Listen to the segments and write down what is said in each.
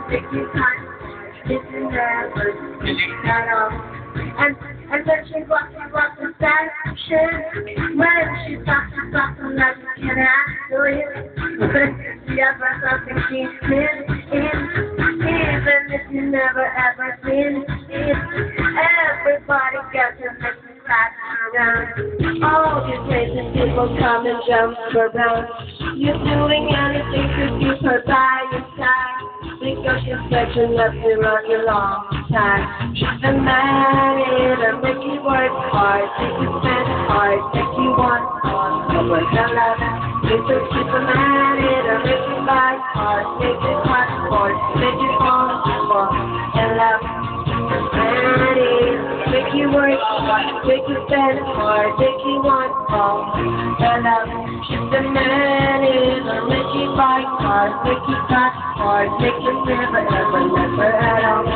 make you kind. This is never at all. And when she walks the fashion. When she talks like you can handle it. She has something she's in. Even if you never ever seen it. Everybody gets a little class around. All these crazy people come and jump around. You're doing anything to keep her by your side. Because she's such a lovely run a long time. She's the man that'll make you work hard, make you spend hard, make you want more. But what I love, because she's the man that'll make you buy hard, make you hot for, make you fall for and love. Make you work hard, make you spend hard, make you want more and love. She's the man that'll make you buy hard, make you hot hard, make you never ever at all.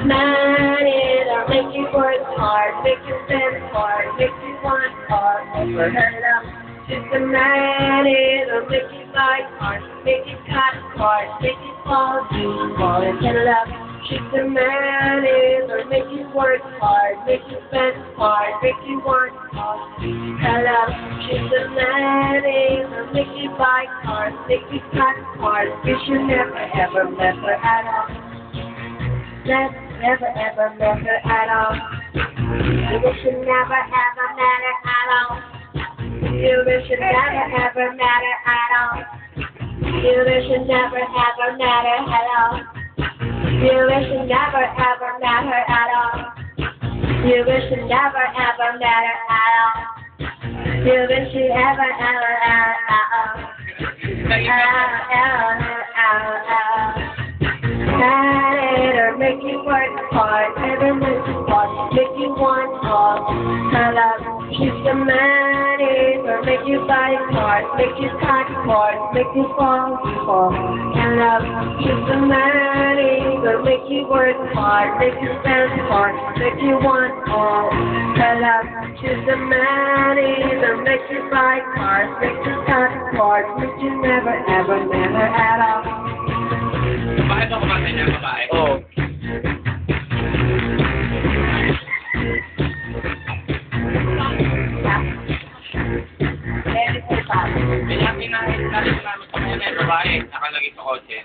Man, it'll make you work hard, make you spend hard, make you want hard, over her love. She's the man, it'll make you fight hard, make you cut hard, make you fall in love. She's the man, it'll make you work hard, make you spend hard, make you want hard, her love. She's the man, it'll make you fight hard, make you cut hard, you should never ever met her at all. Never ever met her at all. You should never ever met her at all. You should never ever met her at all. You should never ever met her at all. You should never ever met her at all. You should never ever met her at all. You should ever ever at all. Make you work hard, never make you hard, make you want all her love. She's the man, it'll make you fight hard, make you cut hard, make you fall in love. She's the man, it'll make you work hard, make you spend hard, make you want all her love. She's the man, it'll make you fight hard, make you cut hard, make you never ever met her at all. Bakit ako kumanta niya, babae? Oo. Kaya namin sa kanya, babae, nakalagay sa kotse.